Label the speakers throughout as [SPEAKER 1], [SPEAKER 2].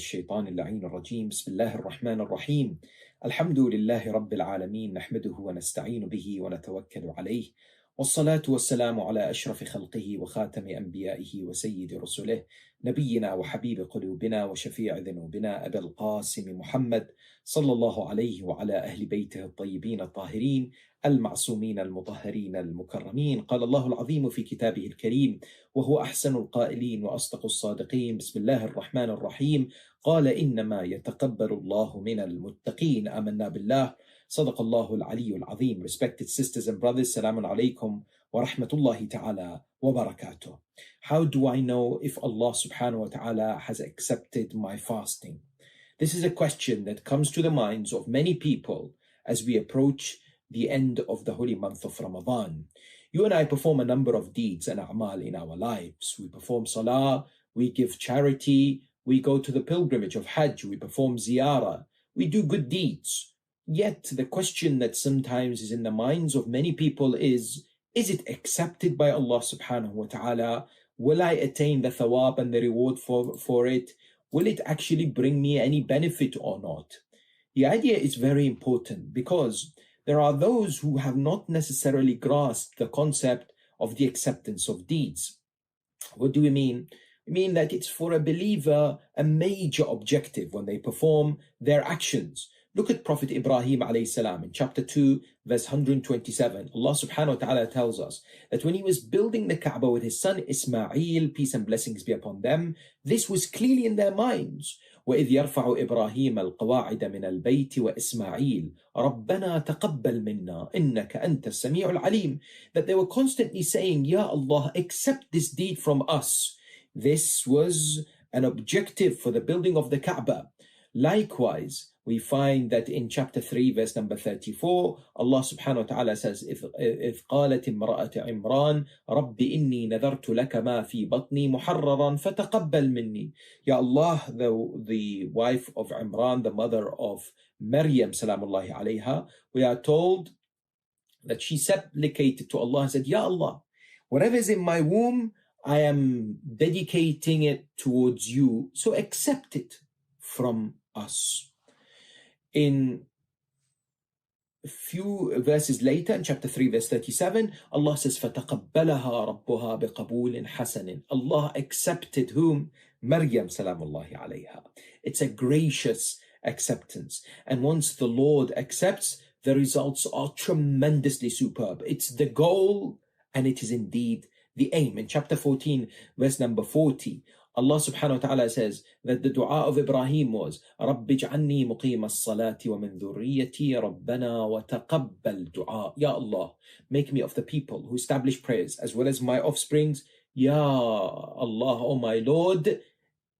[SPEAKER 1] الشيطان اللعين الرجيم بسم الله الرحمن الرحيم الحمد لله رب العالمين نحمده ونستعين به ونتوكل عليه والصلاة والسلام على أشرف خلقه وخاتم أنبيائه وسيد رسله نبينا وحبيب قلوبنا وشفيع ذنوبنا أبي القاسم محمد صلى الله عليه وعلى أهل بيته الطيبين الطاهرين المعصومين المطهرين المكرمين. قال الله العظيم في كتابه الكريم وهو أحسن القائلين وأصدق الصادقين بسم الله الرحمن الرحيم قال إنما يتقبل الله من المتقين. آمنا بالله. صدق الله العلي العظيم. Respected sisters and brothers, Salamun alaykum wa rahmatullahi ta'ala wa barakatuh. How do I know if Allah subhanahu wa ta'ala has accepted my fasting? This is a question that comes to the minds of many people as we approach the end of the holy month of Ramadan. You and I perform a number of deeds and a'mal in our lives. We perform salah, we give charity, we go to the pilgrimage of Hajj, we perform ziyarah, we do good deeds. Yet the question that sometimes is in the minds of many people is it accepted by Allah subhanahu wa ta'ala? Will I attain the thawab and the reward for it? Will it actually bring me any benefit or not? The idea is very important because there are those who have not necessarily grasped the concept of the acceptance of deeds. What do we mean? We mean that it's for a believer a major objective when they perform their actions. Look at Prophet Ibrahim alayhi salam in chapter 2, verse 127. Allah subhanahu wa ta'ala tells us that when he was building the Kaaba with his son Ismail, peace and blessings be upon them, this was clearly in their minds. وَإِذْ يَرْفَعُ إِبْرَاهِيمَ الْقَوَاعِدَ مِنَ الْبَيْتِ وَإِسْمَاعِيلَ رَبَّنَا تَقَبَّلْ مِنَّا إِنَّكَ أَنْتَ السَّمِيعُ الْعَلِيمُ. That they were constantly saying, Ya Allah, accept this deed from us. This was an objective for the building of the Kaaba. Likewise, we find that in chapter 3, verse number 34, Allah subhanahu wa ta'ala says, إِذْ قَالَتِ امْرَأَةُ عِمْرَانَ رَبِّ إِنِّي نَذَرْتُ لَكَ مَا فِي بَطْنِي مُحَرَّرًا فَتَقَبَّلْ مِنِّي. Ya Allah, the wife of Imran, the mother of Maryam, salamullahi alayha, we are told that she supplicated to Allah and said, Ya Allah, whatever is in my womb, I am dedicating it towards you, so accept it from us. In a few verses later, in chapter 3, verse 37, Allah says, فَتَقَبَّلَهَا رَبُّهَا بِقَبُولٍ حَسَنٍ. Allah accepted whom? Maryam, salamullahi alayha. It's a gracious acceptance. And once the Lord accepts, the results are tremendously superb. It's the goal, and it is indeed the aim. In chapter 14, verse number 40, Allah subhanahu wa ta'ala says that the dua of Ibrahim was رَبِّ اجْعَلْنِي مُقِيمَ الصَّلَاةِ وَمِنْ ذُرِّيَّتِي رَبَّنَا وَتَقَبَّلْ دُعَاء. Ya Allah, make me of the people who establish prayers as well as my offsprings. Ya Allah, oh my Lord,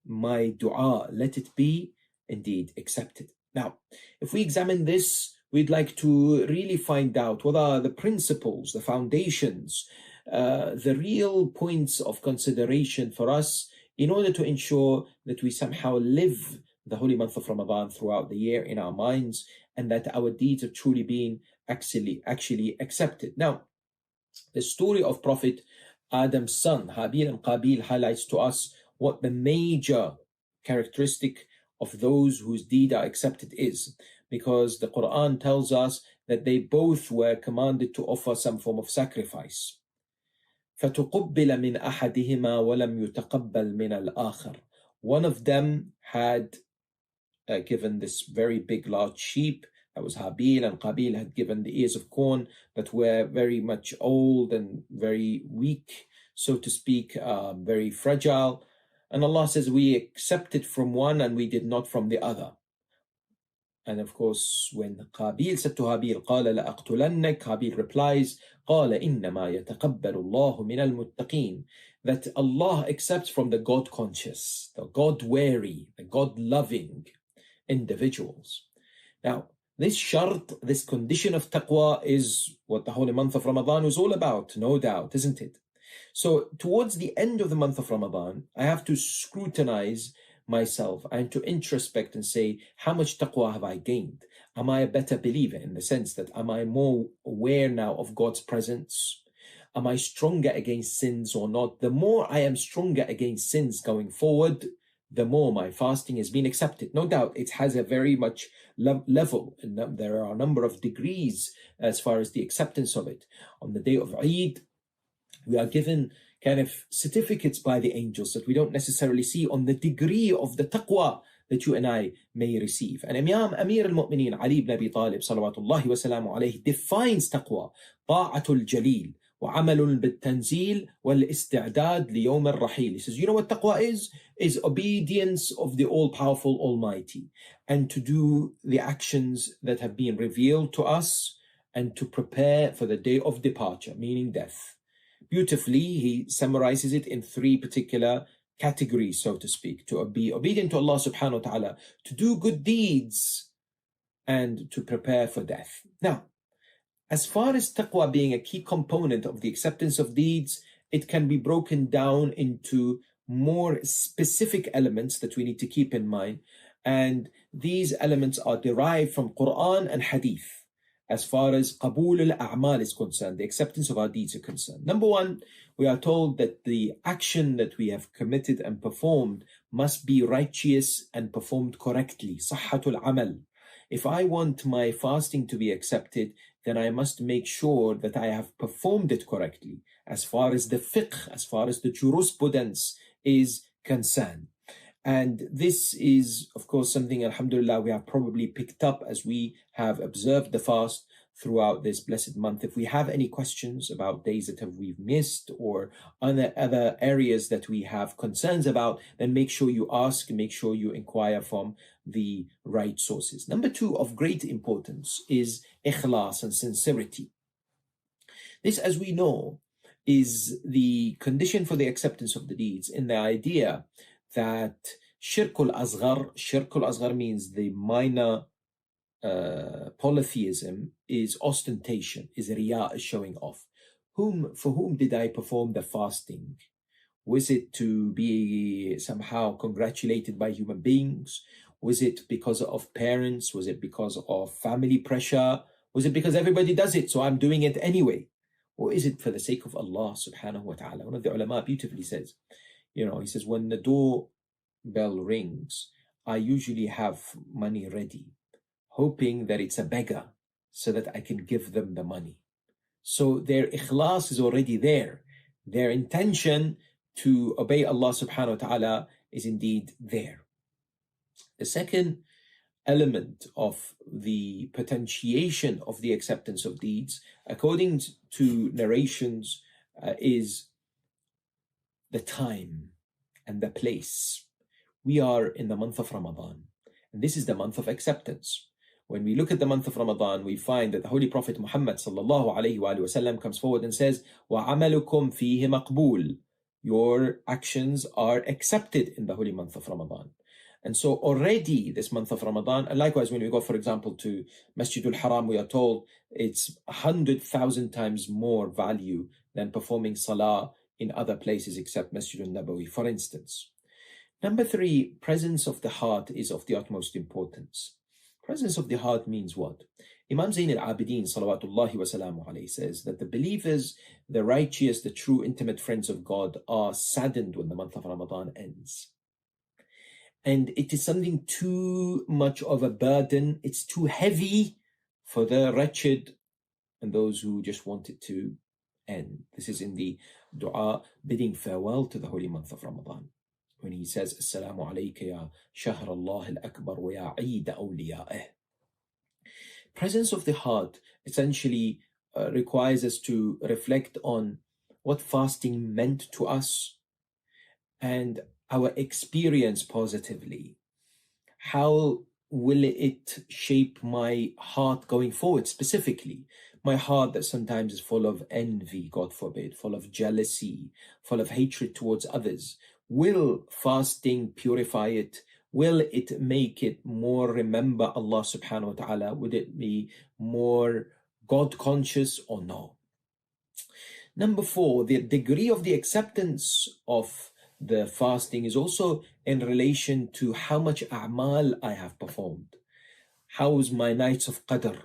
[SPEAKER 1] my dua, let it be indeed accepted. Now, if we examine this, we'd like to really find out what are the principles, the foundations, the real points of consideration for us in order to ensure that we somehow live the holy month of Ramadan throughout the year in our minds and that our deeds are truly being actually accepted. Now, the story of Prophet Adam's son, Habil and Qabil, highlights to us what the major characteristic of those whose deed are accepted is, because the Quran tells us that they both were commanded to offer some form of sacrifice. فَتُقُبِّلَ مِنْ أَحَدِهِمَا وَلَمْ يُتَقَبَّلْ مِنَ الْآخَرِ. One of them had given this very big large sheep, that was Habil, and Qabil had given the ears of corn that were very much old and very weak, so to speak, very fragile. And Allah says, we accepted from one and we did not from the other. And of course, when Qabil said to Habil, قَالَ لَأَقْتُلَنَّكَ, Habil replies, قَالَ إِنَّمَا يَتَقَبَّلُ اللَّهُ مِنَ الْمُتَّقِينَ. That Allah accepts from the God-conscious, the God-wary, the God-loving individuals. Now, this shart, this condition of taqwa is what the holy month of Ramadan is all about, no doubt, isn't it? So towards the end of the month of Ramadan, I have to scrutinize myself and to introspect and say, how much taqwa have I gained? Am I a better believer in the sense that am I more aware now of God's presence? Am I stronger against sins or not? The more I am stronger against sins going forward, the more my fasting has been accepted. No doubt it has a very much level, and there are a number of degrees as far as the acceptance of it. On the day of Eid, we are given kind of certificates by the angels that we don't necessarily see on the degree of the taqwa that you and I may receive. And Imam Amir al-Mu'mineen Ali ibn Abi Talib salawatullahi wa salamu alayhi defines taqwa: ta'atul jalil wa amalun bil-tanzil wal-isti'dad liyawm al-rahil. He says, you know what taqwa is? Is obedience of the all-powerful Almighty, and to do the actions that have been revealed to us, and to prepare for the day of departure, meaning death. Beautifully, he summarizes it in three particular categories, so to speak: to be obedient to Allah subhanahu wa ta'ala, to do good deeds, and to prepare for death. Now, as far as taqwa being a key component of the acceptance of deeds, it can be broken down into more specific elements that we need to keep in mind. And these elements are derived from Quran and Hadith. As far as qabul al-a'mal is concerned, the acceptance of our deeds are concerned. Number one, we are told that the action that we have committed and performed must be righteous and performed correctly. Sahhatul amal. If I want my fasting to be accepted, then I must make sure that I have performed it correctly, as far as the fiqh, as far as the jurisprudence is concerned. And this is, of course, something, alhamdulillah, we have probably picked up as we have observed the fast throughout this blessed month. If we have any questions about days that we've missed, or other areas that we have concerns about, then make sure you ask, make sure you inquire from the right sources. Number two, of great importance, is ikhlas and sincerity. This, as we know, is the condition for the acceptance of the deeds, in the idea that shirkul asghar means the minor polytheism, is ostentation, is riyah, is showing off. For whom did I perform the fasting? Was it to be somehow congratulated by human beings? Was it because of parents? Was it because of family pressure? Was it because everybody does it, so I'm doing it anyway? Or is it for the sake of Allah subhanahu wa ta'ala? One of the ulama beautifully says, he says, when the doorbell rings, I usually have money ready, hoping that it's a beggar so that I can give them the money. So their ikhlas is already there. Their intention to obey Allah subhanahu wa ta'ala is indeed there. The second element of the potentiation of the acceptance of deeds, according to narrations, is the time and the place. We are in the month of Ramadan, and this is the month of acceptance. When we look at the month of Ramadan, we find that the Holy Prophet Muhammad sallallahu alayhi wa sallam comes forward and says, وَعَمَلُكُمْ فِيهِ مَقْبُولٌ. Your actions are accepted in the holy month of Ramadan. And so already this month of Ramadan, and likewise when we go, for example, to Masjidul Haram, we are told it's 100,000 times more value than performing salah in other places except Masjidul Nabawi, for instance. Number three, presence of the heart is of the utmost importance. Presence of the heart means what? Imam Zayn al-Abidin salawatullahi wa salamu alayhi says that the believers, the righteous, the true intimate friends of God are saddened when the month of Ramadan ends. And it is something too much of a burden. It's too heavy for the wretched and those who just want it to end. This is in the dua bidding farewell to the holy month of Ramadan, when he says, Assalamu alayka ya shahr Allah al-akbar wa ya Eid awliya'eh. Presence of the heart essentially requires us to reflect on what fasting meant to us and our experience positively. How will it shape my heart going forward, specifically? My heart that sometimes is full of envy, God forbid, full of jealousy, full of hatred towards others. Will fasting purify it? Will it make it more remember Allah subhanahu wa ta'ala? Would it be more God conscious or no? Number four, the degree of the acceptance of the fasting is also in relation to how much a'mal I have performed. How's my nights of qadr?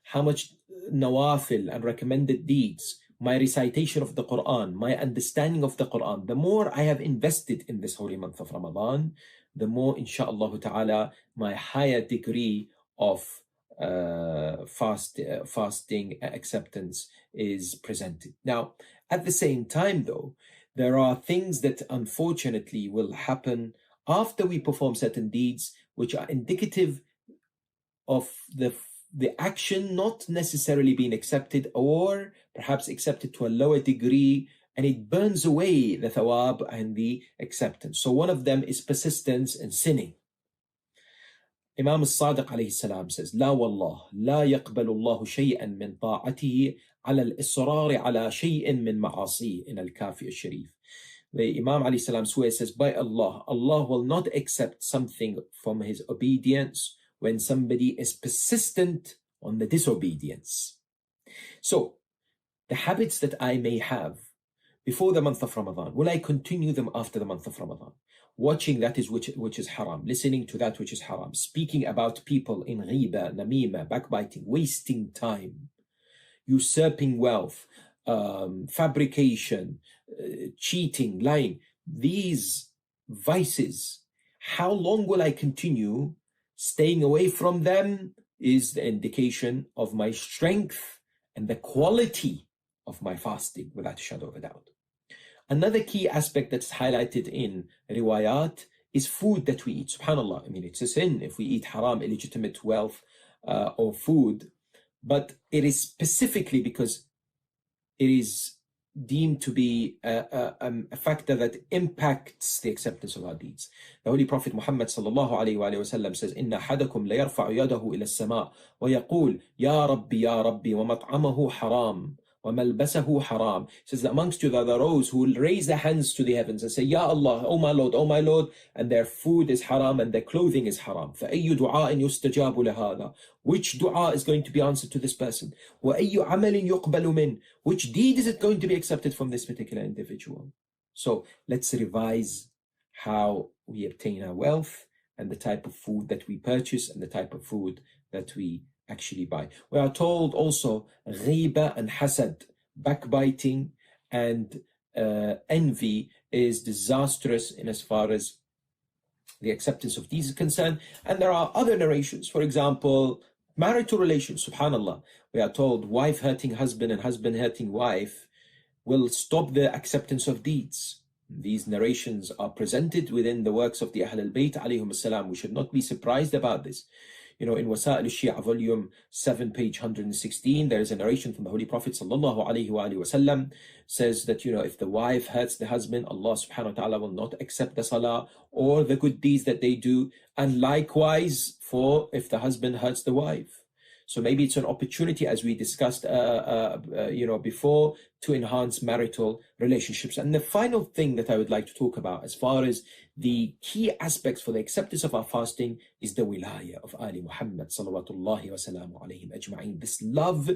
[SPEAKER 1] How much nawafil and recommended deeds? My recitation of the Quran, my understanding of the Quran. The more I have invested in this holy month of Ramadan, the more, inshallah ta'ala, my higher degree of fasting acceptance is presented. Now, at the same time, though, there are things that unfortunately will happen after we perform certain deeds, which are indicative of the action not necessarily being accepted, or perhaps accepted to a lower degree, and it burns away the thawab and the acceptance. So one of them is persistence in sinning. Imam al-Sadiq alayhi salam says, لا والله لا يقبل الله شيئا من طاعته على الإصرار على شيء من معاصيه, in al-Kafi al-Sharif. The Imam alayhi salam swears, says, by Allah, Allah will not accept something from his obedience when somebody is persistent on the disobedience. So, the habits that I may have before the month of Ramadan, will I continue them after the month of Ramadan? Watching that is which is haram, listening to that which is haram, speaking about people in ghiba, namima, backbiting, wasting time, usurping wealth, fabrication, cheating, lying, these vices, how long will I continue staying away from them is the indication of my strength and the quality of my fasting, without a shadow of a doubt. Another key aspect that's highlighted in riwayat is food that we eat. SubhanAllah, I mean, it's a sin if we eat haram, illegitimate wealth or food, but it is specifically because it is deemed to be a factor that impacts the acceptance of our deeds. The Holy Prophet Muhammad sallallahu alayhi wa sallam says, إِنَّ أَحَدَكُمْ لَيَرْفَعُ يَدَهُ إِلَى السَّمَاءِ وَيَقُولُ يَا رَبِّي يَا رَبِّي وَمَطْعَمَهُ حَرَامٌ وَمَلْبَسَهُ حَرَامٌ. Says that amongst you there are those who will raise their hands to the heavens and say, Ya Allah, oh my Lord, and their food is haram and their clothing is haram. فَأَيُّ دُعَاءٍ يُسْتَجَابُ لَهَذَا. Which dua is going to be answered to this person? وَأَيُّ عَمَلٍ يُقْبَلُ مِنْ. Which deed is it going to be accepted from this particular individual? So let's revise how we obtain our wealth and the type of food that we purchase and the type of food that we actually buy. We are told also ghiba and hasad, backbiting and envy is disastrous in as far as the acceptance of these is concerned. And there are other narrations, for example, marital relations, subhanallah. We are told wife hurting husband and husband hurting wife will stop the acceptance of deeds. These narrations are presented within the works of the Ahl al-Bayt alayhim as-salam. We should not be surprised about this. You know, in Wasa'il al-Shia, volume 7, page 116, there is a narration from the Holy Prophet sallallahu alayhi wa sallam, says that, you know, if the wife hurts the husband, Allah subhanahu wa ta'ala will not accept the salah or the good deeds that they do. And likewise, for if the husband hurts the wife. So maybe it's an opportunity, as we discussed, before, to enhance marital relationships. And the final thing that I would like to talk about, as far as the key aspects for the acceptance of our fasting, is the wilayah of Ali Muhammad salawatullahi wa salamu alayhim ajma'in. This love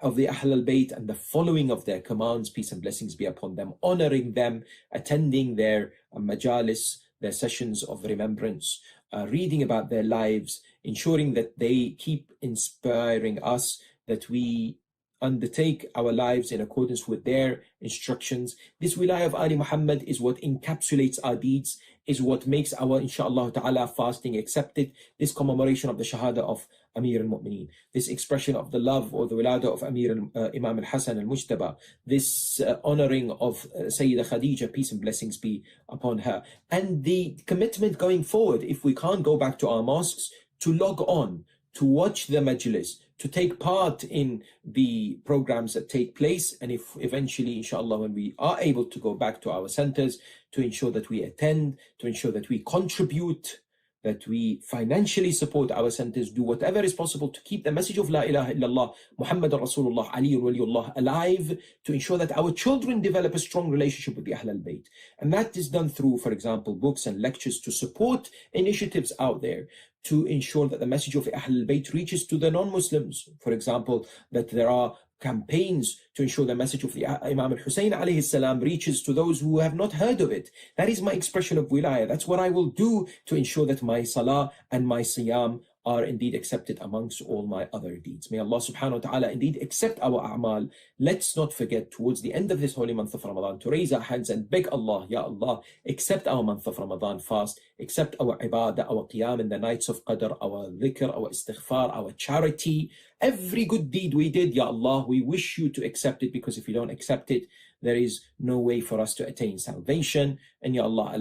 [SPEAKER 1] of the Ahl al-Bayt and the following of their commands, peace and blessings be upon them, honoring them, attending their majalis, their sessions of remembrance, reading about their lives, ensuring that they keep inspiring us, that we undertake our lives in accordance with their instructions. This wilayah of Ali Muhammad is what encapsulates our deeds, is what makes our, inshallah ta'ala, fasting accepted. This commemoration of the Shahada of Amir al-Mu'mineen, this expression of the love or the wilayah of Imam al-Hasan al-Mujtaba, this honoring of Sayyidah Khadija, peace and blessings be upon her, and the commitment going forward, if we can't go back to our mosques, to log on, to watch the majlis, to take part in the programs that take place, and if eventually, inshallah, when we are able to go back to our centers, to ensure that we attend, to ensure that we contribute, that we financially support our centers, do whatever is possible to keep the message of La ilaha illallah, Muhammadur Rasulullah, Aliyyun Waliyullah alive, to ensure that our children develop a strong relationship with the Ahl al-Bayt. And that is done through, for example, books and lectures to support initiatives out there, to ensure that the message of Ahl al-Bayt reaches to the non-Muslims. For example, that there are campaigns to ensure the message of the Imam al-Hussein alayhi salam reaches to those who have not heard of it. That is my expression of wilayah. That's what I will do to ensure that my salah and my siyam are indeed accepted amongst all my other deeds. May Allah subhanahu wa ta'ala indeed accept our a'mal. Let's not forget towards the end of this holy month of Ramadan to raise our hands and beg Allah, Ya Allah, accept our month of Ramadan fast, accept our ibadah, our qiyam in the nights of Qadr, our dhikr, our istighfar, our charity, every good deed we did, Ya Allah, we wish you to accept it, because if you don't accept it, there is no way for us to attain salvation. And Ya Allah, allow